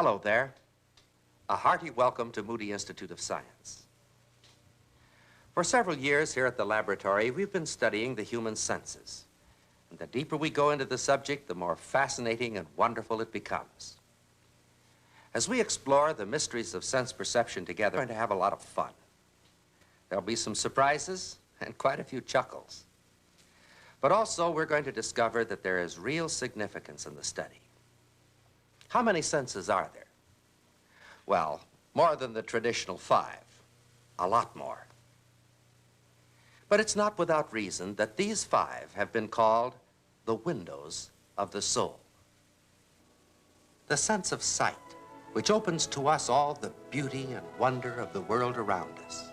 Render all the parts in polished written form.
Hello there. A hearty welcome to Moody Institute of Science. For several years here at the laboratory, we've been studying the human senses. And the deeper we go into the subject, the more fascinating and wonderful it becomes. As we explore the mysteries of sense perception together, we're going to have a lot of fun. There'll be some surprises and quite a few chuckles. But also, we're going to discover that there is real significance in the study. How many senses are there? Well, more than the traditional 5. A lot more. But it's not without reason that these 5 have been called the windows of the soul. The sense of sight, which opens to us all the beauty and wonder of the world around us.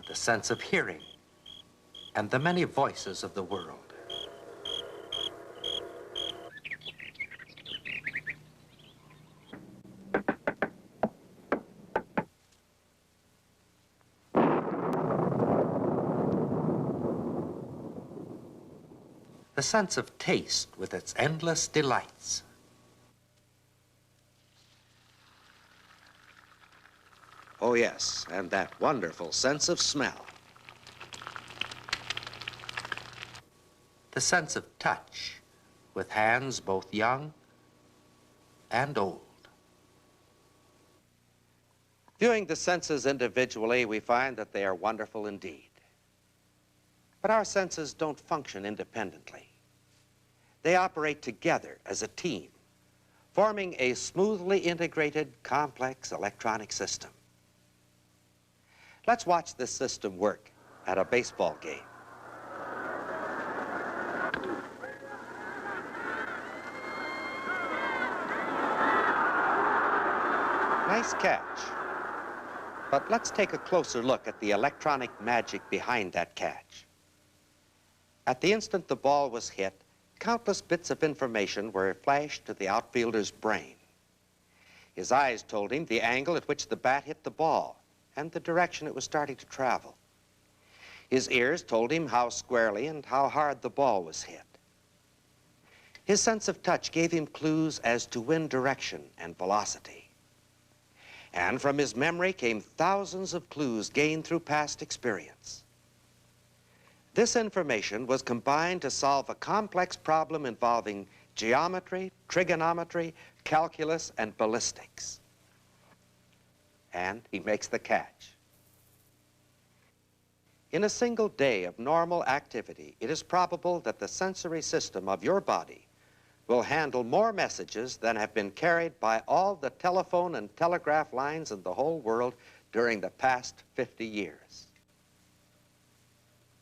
The sense of hearing and the many voices of the world. The sense of taste with its endless delights. Oh, yes, and that wonderful sense of smell. The sense of touch, with hands both young and old. Viewing the senses individually, we find that they are wonderful indeed. But our senses don't function independently. They operate together as a team, forming a smoothly integrated, complex electronic system. Let's watch this system work at a baseball game. Nice catch. But let's take a closer look at the electronic magic behind that catch. At the instant the ball was hit, countless bits of information were flashed to the outfielder's brain. His eyes told him the angle at which the bat hit the ball and the direction it was starting to travel. His ears told him how squarely and how hard the ball was hit. His sense of touch gave him clues as to wind direction and velocity. And from his memory came thousands of clues gained through past experience. This information was combined to solve a complex problem involving geometry, trigonometry, calculus, and ballistics. And he makes the catch. In a single day of normal activity, it is probable that the sensory system of your body will handle more messages than have been carried by all the telephone and telegraph lines in the whole world during the past 50 years.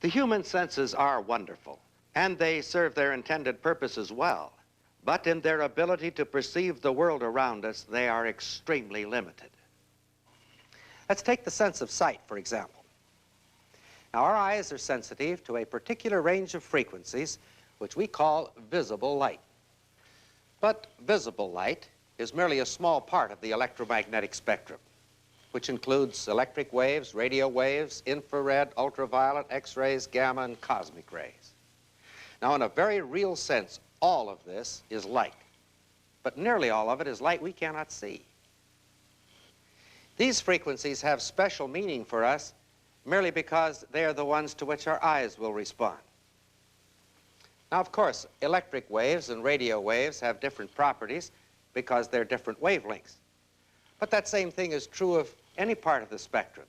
The human senses are wonderful, and they serve their intended purposes well, but in their ability to perceive the world around us, they are extremely limited. Let's take the sense of sight, for example. Now, our eyes are sensitive to a particular range of frequencies, which we call visible light. But visible light is merely a small part of the electromagnetic spectrum, which includes electric waves, radio waves, infrared, ultraviolet, X-rays, gamma, and cosmic rays. Now, in a very real sense, all of this is light, but nearly all of it is light we cannot see. These frequencies have special meaning for us merely because they are the ones to which our eyes will respond. Now, of course, electric waves and radio waves have different properties because they're different wavelengths. But that same thing is true of any part of the spectrum.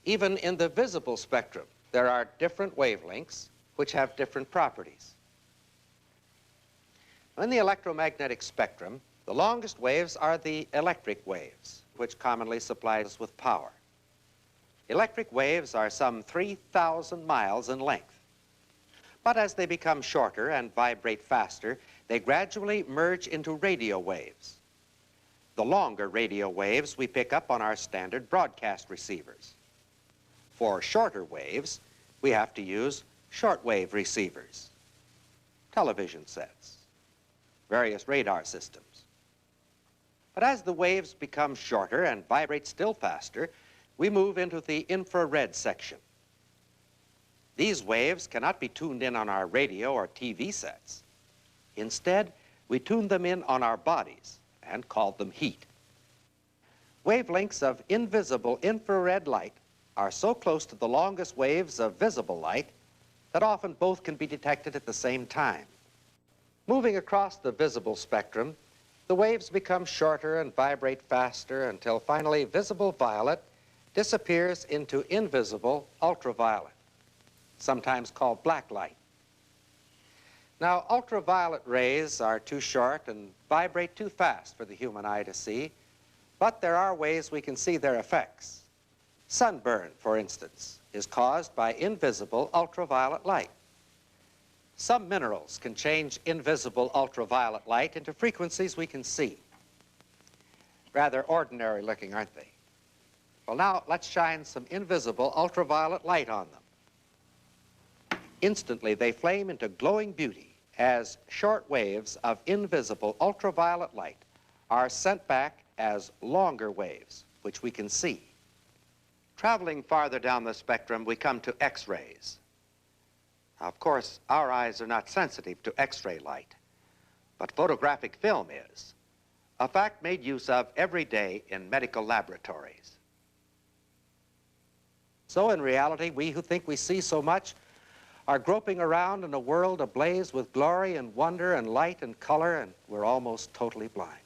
Even in the visible spectrum, there are different wavelengths which have different properties. In the electromagnetic spectrum, the longest waves are the electric waves, which commonly supply us with power. Electric waves are some 3,000 miles in length. But as they become shorter and vibrate faster, they gradually merge into radio waves. The longer radio waves we pick up on our standard broadcast receivers. For shorter waves, we have to use shortwave receivers. television sets, various radar systems. But as the waves become shorter and vibrate still faster, we move into the infrared section. These waves cannot be tuned in on our radio or TV sets. Instead, we tune them in on our bodies and call them heat. Wavelengths of invisible infrared light are so close to the longest waves of visible light that often both can be detected at the same time. Moving across the visible spectrum, the waves become shorter and vibrate faster until finally visible violet disappears into invisible ultraviolet, sometimes called black light. Now, ultraviolet rays are too short and vibrate too fast for the human eye to see, but there are ways we can see their effects. Sunburn, for instance, is caused by invisible ultraviolet light. Some minerals can change invisible ultraviolet light into frequencies we can see. Rather ordinary looking, aren't they? Well, now let's shine some invisible ultraviolet light on them. Instantly, they flame into glowing beauty as short waves of invisible ultraviolet light are sent back as longer waves, which we can see. Traveling farther down the spectrum, we come to X-rays. Of course, our eyes are not sensitive to X-ray light, but photographic film is, a fact made use of every day in medical laboratories. So in reality, we who think we see so much are groping around in a world ablaze with glory and wonder and light and color, and we're almost totally blind.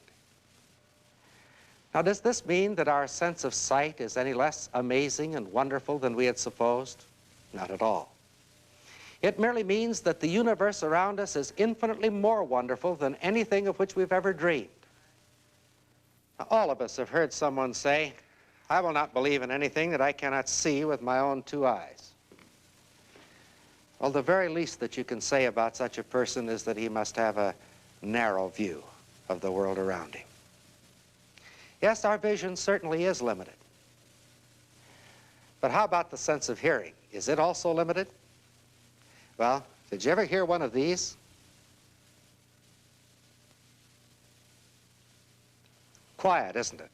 Now, does this mean that our sense of sight is any less amazing and wonderful than we had supposed? Not at all. It merely means that the universe around us is infinitely more wonderful than anything of which we've ever dreamed. Now, all of us have heard someone say, "I will not believe in anything that I cannot see with my own two eyes." Well, the very least that you can say about such a person is that he must have a narrow view of the world around him. Yes, our vision certainly is limited. But how about the sense of hearing? Is it also limited? Well, did you ever hear one of these? Quiet, isn't it?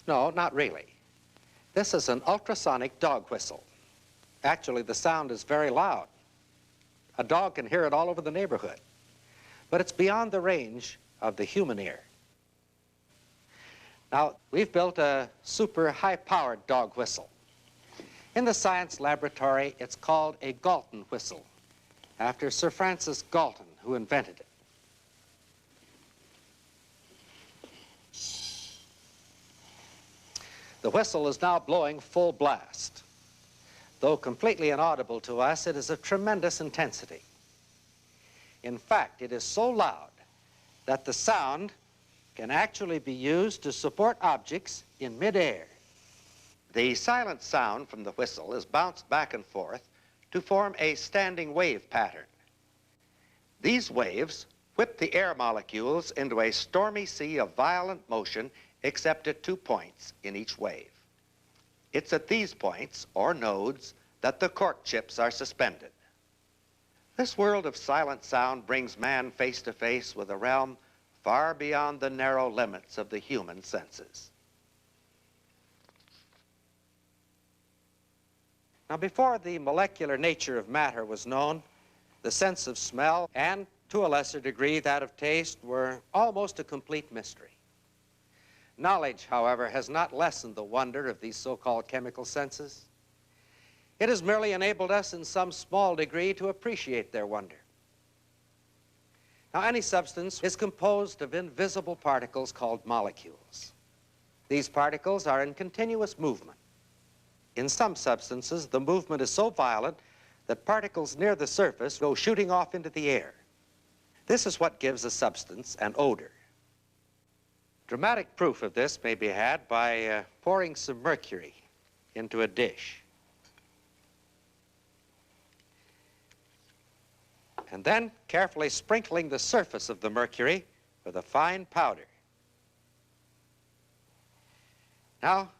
No, not really. This is an ultrasonic dog whistle. Actually, the sound is very loud. A dog can hear it all over the neighborhood. But it's beyond the range of the human ear. Now, we've built a super high-powered dog whistle. In the science laboratory, it's called a Galton whistle, after Sir Francis Galton, who invented it. The whistle is now blowing full blast. Though completely inaudible to us, it is of tremendous intensity. In fact, it is so loud that the sound can actually be used to support objects in midair. The silent sound from the whistle is bounced back and forth to form a standing wave pattern. These waves whip the air molecules into a stormy sea of violent motion except at 2 points in each wave. It's at these points, or nodes, that the cork chips are suspended. This world of silent sound brings man face to face with a realm far beyond the narrow limits of the human senses. Now, before the molecular nature of matter was known, the sense of smell and, to a lesser degree, that of taste were almost a complete mystery. Knowledge, however, has not lessened the wonder of these so-called chemical senses. It has merely enabled us in some small degree to appreciate their wonder. Now, any substance is composed of invisible particles called molecules. These particles are in continuous movement. In some substances, the movement is so violent that particles near the surface go shooting off into the air. This is what gives a substance an odor. Dramatic proof of this may be had by pouring some mercury into a dish. And then carefully sprinkling the surface of the mercury with a fine powder. Now,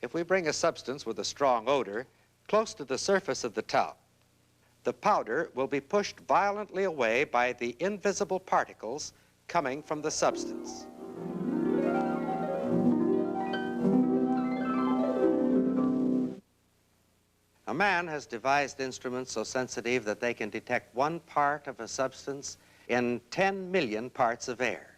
if we bring a substance with a strong odor close to the surface of the tub, the powder will be pushed violently away by the invisible particles coming from the substance. A man has devised instruments so sensitive that they can detect one part of a substance in 10 million parts of air.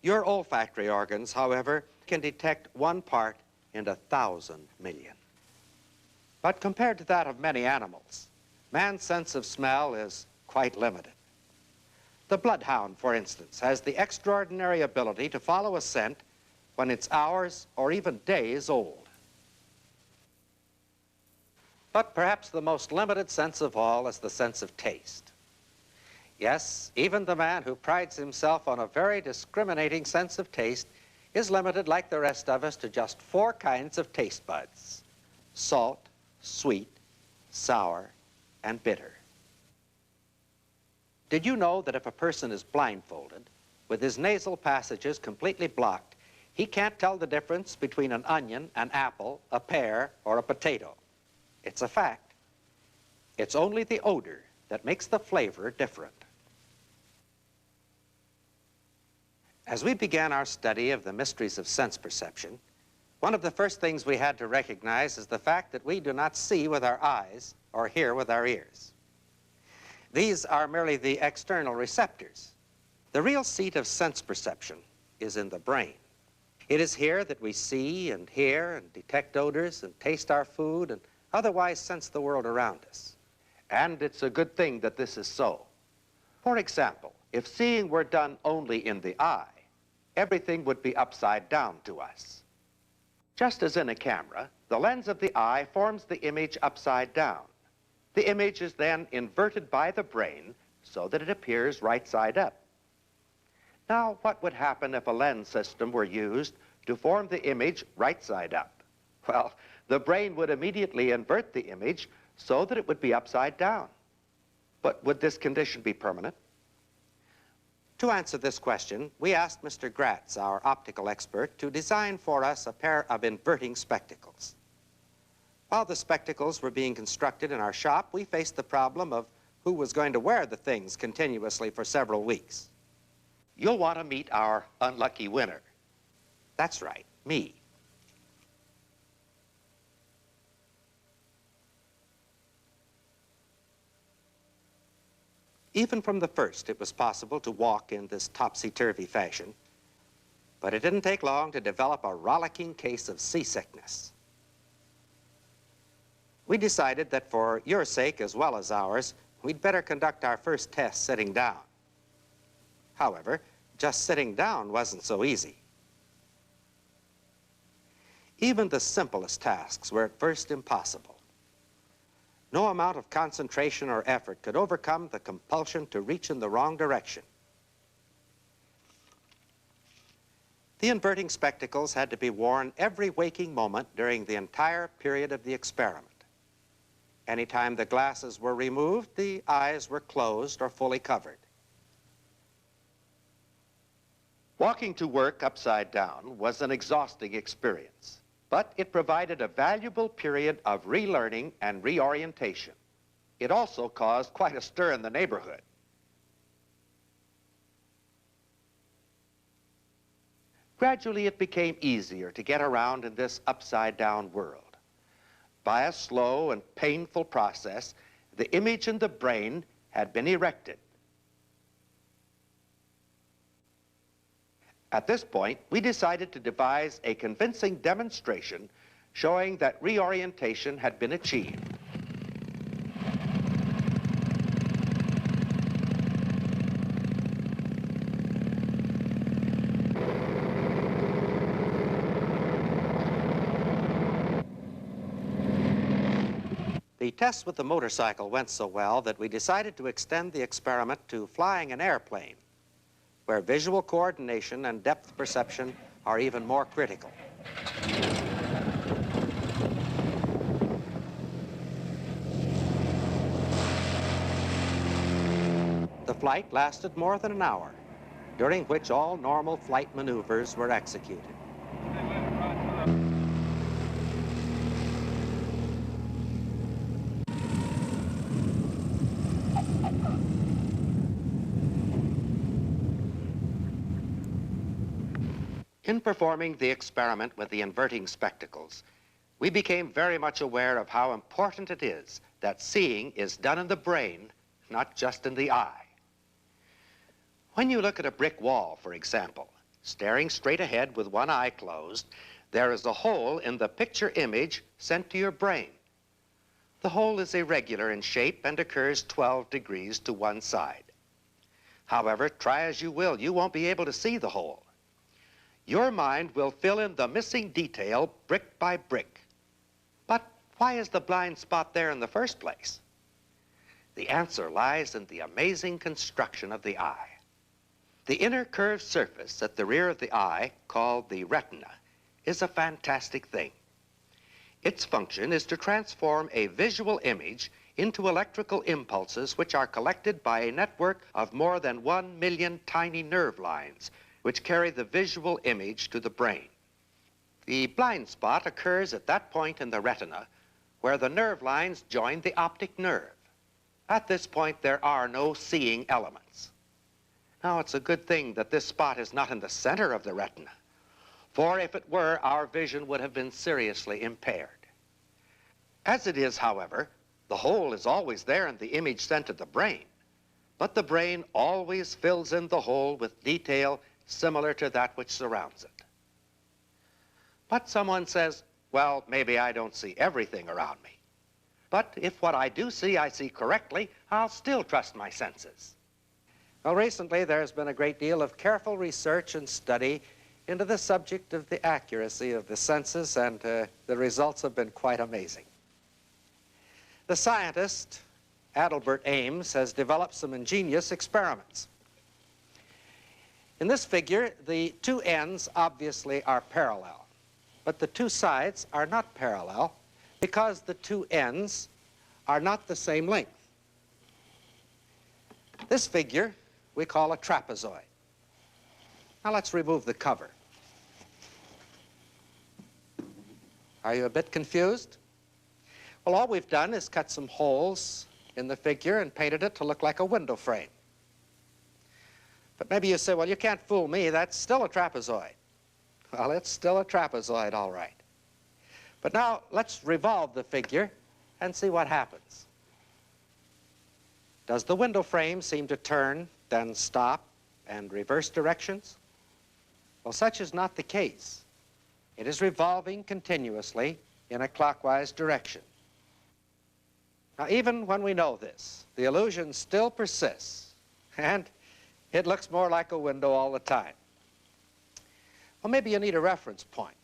Your olfactory organs, however, can detect one part in 1,000 million. But compared to that of many animals, man's sense of smell is quite limited. The bloodhound, for instance, has the extraordinary ability to follow a scent when it's hours or even days old. But perhaps the most limited sense of all is the sense of taste. Yes, even the man who prides himself on a very discriminating sense of taste is limited, like the rest of us, to just 4 kinds of taste buds: salt, sweet, sour, and bitter. Did you know that if a person is blindfolded, with his nasal passages completely blocked, he can't tell the difference between an onion, an apple, a pear, or a potato? It's a fact. It's only the odor that makes the flavor different. As we began our study of the mysteries of sense perception, one of the first things we had to recognize is the fact that we do not see with our eyes or hear with our ears. These are merely the external receptors. The real seat of sense perception is in the brain. It is here that we see and hear and detect odors and taste our food and otherwise sense the world around us. And it's a good thing that this is so. For example, if seeing were done only in the eye, everything would be upside down to us. Just as in a camera, the lens of the eye forms the image upside down. The image is then inverted by the brain so that it appears right side up. Now, what would happen if a lens system were used to form the image right side up? Well, the brain would immediately invert the image so that it would be upside down. But would this condition be permanent? To answer this question, we asked Mr. Gratz, our optical expert, to design for us a pair of inverting spectacles. While the spectacles were being constructed in our shop, we faced the problem of who was going to wear the things continuously for several weeks. You'll want to meet our unlucky winner. That's right, me. Even from the first, it was possible to walk in this topsy-turvy fashion, but it didn't take long to develop a rollicking case of seasickness. We decided that for your sake as well as ours, we'd better conduct our first test sitting down. However, just sitting down wasn't so easy. Even the simplest tasks were at first impossible. No amount of concentration or effort could overcome the compulsion to reach in the wrong direction. The inverting spectacles had to be worn every waking moment during the entire period of the experiment. Anytime the glasses were removed, the eyes were closed or fully covered. Walking to work upside down was an exhausting experience, but it provided a valuable period of relearning and reorientation. It also caused quite a stir in the neighborhood. Gradually, it became easier to get around in this upside-down world. By a slow and painful process, the image in the brain had been erected. At this point, we decided to devise a convincing demonstration showing that reorientation had been achieved. The test with the motorcycle went so well that we decided to extend the experiment to flying an airplane, where visual coordination and depth perception are even more critical. The flight lasted more than an hour, during which all normal flight maneuvers were executed. In performing the experiment with the inverting spectacles, we became very much aware of how important it is that seeing is done in the brain, not just in the eye. When you look at a brick wall, for example, staring straight ahead with one eye closed, there is a hole in the picture image sent to your brain. The hole is irregular in shape and occurs 12 degrees to one side. However, try as you will, you won't be able to see the hole. Your mind will fill in the missing detail brick by brick. But why is the blind spot there in the first place? The answer lies in the amazing construction of the eye. The inner curved surface at the rear of the eye, called the retina, is a fantastic thing. Its function is to transform a visual image into electrical impulses which are collected by a network of more than 1 million tiny nerve lines which carry the visual image to the brain. The blind spot occurs at that point in the retina where the nerve lines join the optic nerve. At this point, there are no seeing elements. Now, it's a good thing that this spot is not in the center of the retina, for if it were, our vision would have been seriously impaired. As it is, however, the hole is always there in the image sent to the brain, but the brain always fills in the hole with detail similar to that which surrounds it. But someone says, well, maybe I don't see everything around me. But if what I do see, I see correctly, I'll still trust my senses. Well, recently there's been a great deal of careful research and study into the subject of the accuracy of the senses, and the results have been quite amazing. The scientist, Irwin A, has developed some ingenious experiments. In this figure, the two ends obviously are parallel, but the two sides are not parallel because the two ends are not the same length. This figure we call a trapezoid. Now let's remove the cover. Are you a bit confused? Well, all we've done is cut some holes in the figure and painted it to look like a window frame. But maybe you say, well, you can't fool me, that's still a trapezoid. Well, it's still a trapezoid, all right. But now let's revolve the figure and see what happens. Does the window frame seem to turn, then stop, and reverse directions? Well, such is not the case. It is revolving continuously in a clockwise direction. Now, even when we know this, the illusion still persists, and it looks more like a window all the time. Well, maybe you need a reference point.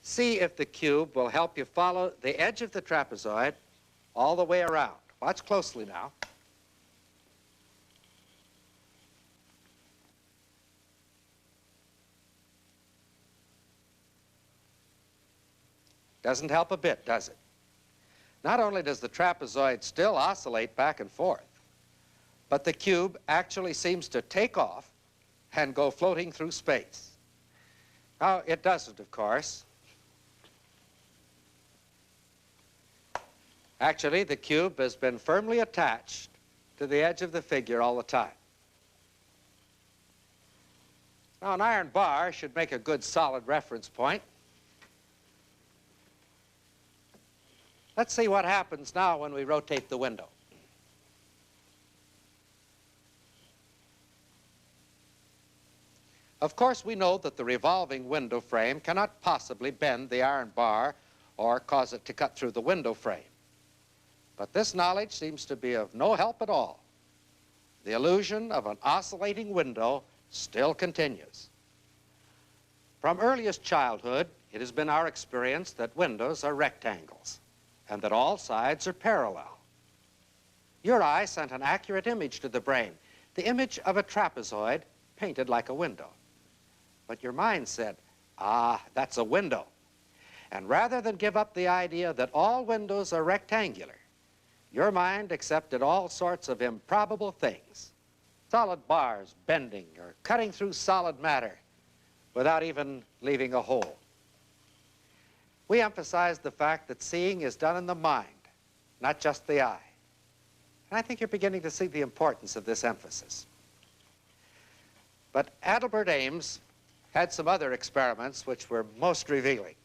See if the cube will help you follow the edge of the trapezoid all the way around. Watch closely now. Doesn't help a bit, does it? Not only does the trapezoid still oscillate back and forth, but the cube actually seems to take off and go floating through space. Now, it doesn't, of course. Actually, the cube has been firmly attached to the edge of the figure all the time. Now, an iron bar should make a good solid reference point. Let's see what happens now when we rotate the window. Of course, we know that the revolving window frame cannot possibly bend the iron bar or cause it to cut through the window frame. But this knowledge seems to be of no help at all. The illusion of an oscillating window still continues. From earliest childhood, it has been our experience that windows are rectangles and that all sides are parallel. Your eye sent an accurate image to the brain, the image of a trapezoid painted like a window. But your mind said, ah, that's a window. And rather than give up the idea that all windows are rectangular, your mind accepted all sorts of improbable things. Solid bars bending or cutting through solid matter without even leaving a hole. We emphasize the fact that seeing is done in the mind, not just the eye. And I think you're beginning to see the importance of this emphasis. But Irwin A had some other experiments which were most revealing.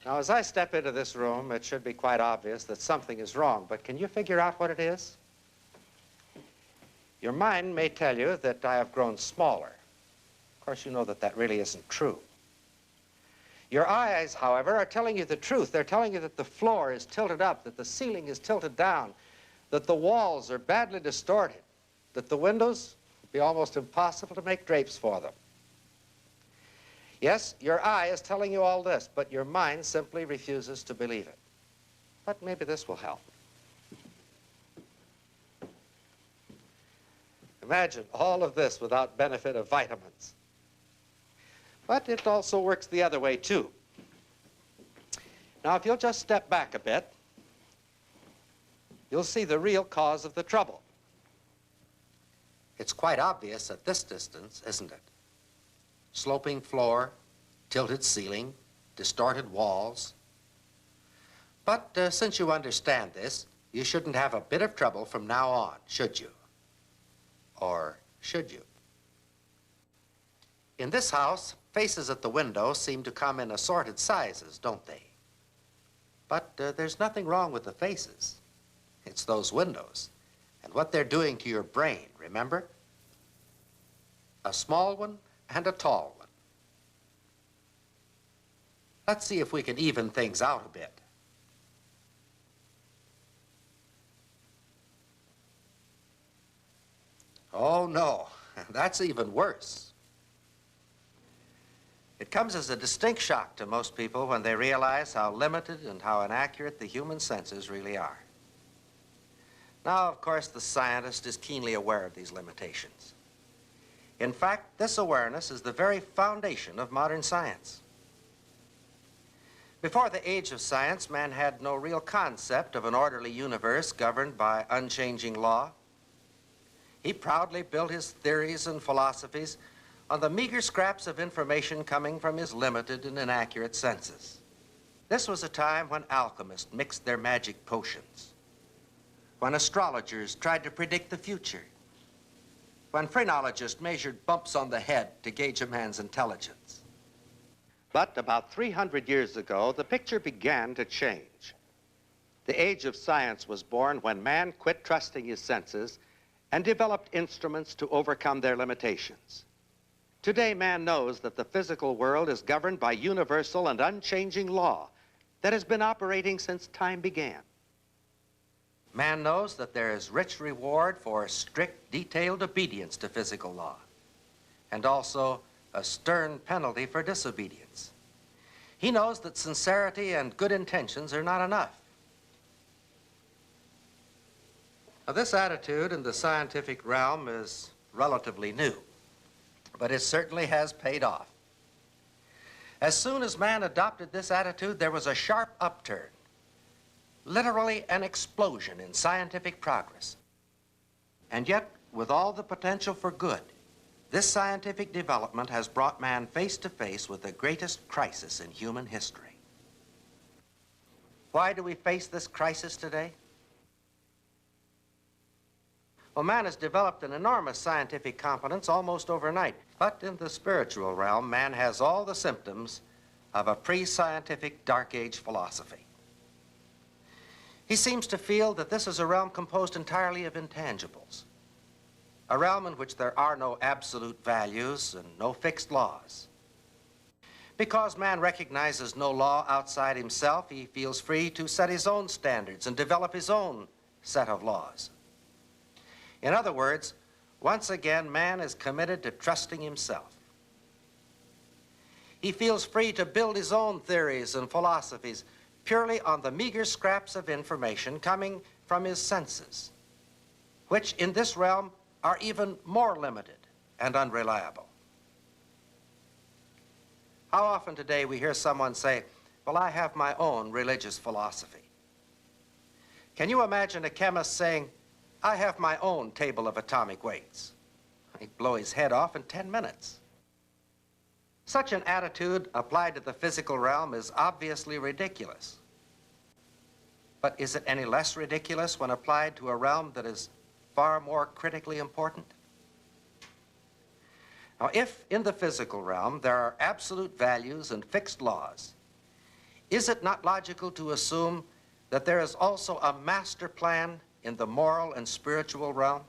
Now, as I step into this room, it should be quite obvious that something is wrong, but can you figure out what it is? Your mind may tell you that I have grown smaller. Of course, you know that that really isn't true. Your eyes, however, are telling you the truth. They're telling you that the floor is tilted up, that the ceiling is tilted down, that the walls are badly distorted, that the windows would be almost impossible to make drapes for them. Yes, your eye is telling you all this, but your mind simply refuses to believe it. But maybe this will help. Imagine all of this without benefit of vitamins. But it also works the other way, too. Now, if you'll just step back a bit, you'll see the real cause of the trouble. It's quite obvious at this distance, isn't it? Sloping floor, tilted ceiling, distorted walls. But since you understand this, you shouldn't have a bit of trouble from now on, should you? Or should you? In this house, faces at the window seem to come in assorted sizes, don't they? But there's nothing wrong with the faces. It's those windows and what they're doing to your brain, remember? A small one and a tall one. Let's see if we can even things out a bit. Oh, no, that's even worse. It comes as a distinct shock to most people when they realize how limited and how inaccurate the human senses really are. Now, of course, the scientist is keenly aware of these limitations. In fact, this awareness is the very foundation of modern science. Before the age of science, man had no real concept of an orderly universe governed by unchanging law. He proudly built his theories and philosophies on the meager scraps of information coming from his limited and inaccurate senses. This was a time when alchemists mixed their magic potions, when astrologers tried to predict the future, when phrenologists measured bumps on the head to gauge a man's intelligence. But about 300 years ago, the picture began to change. The age of science was born when man quit trusting his senses and developed instruments to overcome their limitations. Today, man knows that the physical world is governed by universal and unchanging law that has been operating since time began. Man knows that there is rich reward for strict, detailed obedience to physical law, and also a stern penalty for disobedience. He knows that sincerity and good intentions are not enough. Now, this attitude in the scientific realm is relatively new, but it certainly has paid off. As soon as man adopted this attitude, there was a sharp upturn, literally an explosion in scientific progress. And yet, with all the potential for good, this scientific development has brought man face to face with the greatest crisis in human history. Why do we face this crisis today? Well, man has developed an enormous scientific competence almost overnight. But in the spiritual realm, man has all the symptoms of a pre-scientific Dark Age philosophy. He seems to feel that this is a realm composed entirely of intangibles, a realm in which there are no absolute values and no fixed laws. Because man recognizes no law outside himself, he feels free to set his own standards and develop his own set of laws. In other words, once again, man is committed to trusting himself. He feels free to build his own theories and philosophies purely on the meager scraps of information coming from his senses, which in this realm are even more limited and unreliable. How often today we hear someone say, "Well, I have my own religious philosophy." Can you imagine a chemist saying, "I have my own table of atomic weights"? He'd blow his head off in 10 minutes. Such an attitude applied to the physical realm is obviously ridiculous. But is it any less ridiculous when applied to a realm that is far more critically important? Now, if in the physical realm there are absolute values and fixed laws, is it not logical to assume that there is also a master plan in the moral and spiritual realm?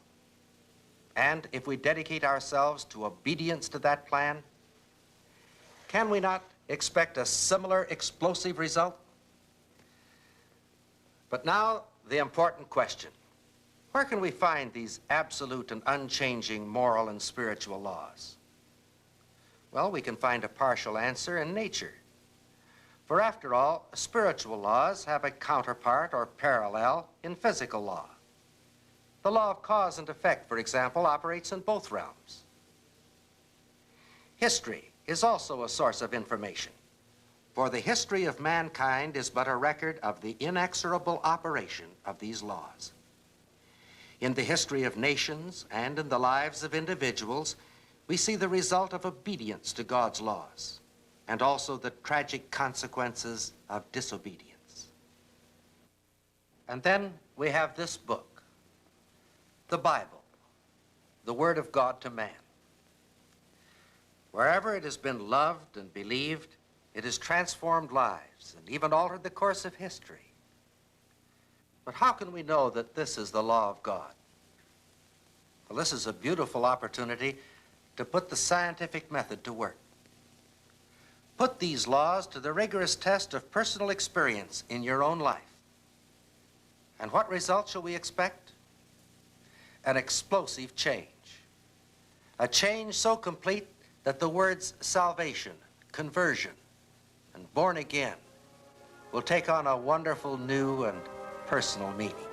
And if we dedicate ourselves to obedience to that plan, can we not expect a similar explosive result? But now, the important question. Where can we find these absolute and unchanging moral and spiritual laws? Well, we can find a partial answer in nature. For after all, spiritual laws have a counterpart or parallel in physical law. The law of cause and effect, for example, operates in both realms. History is also a source of information, for the history of mankind is but a record of the inexorable operation of these laws. In the history of nations and in the lives of individuals, we see the result of obedience to God's laws, and also the tragic consequences of disobedience. And then we have this book, the Bible, the Word of God to man. Wherever it has been loved and believed, it has transformed lives and even altered the course of history. But how can we know that this is the law of God? Well, this is a beautiful opportunity to put the scientific method to work. Put these laws to the rigorous test of personal experience in your own life. And what result shall we expect? An explosive change. A change so complete that the words salvation, conversion, and born again will take on a wonderful new and personal meaning.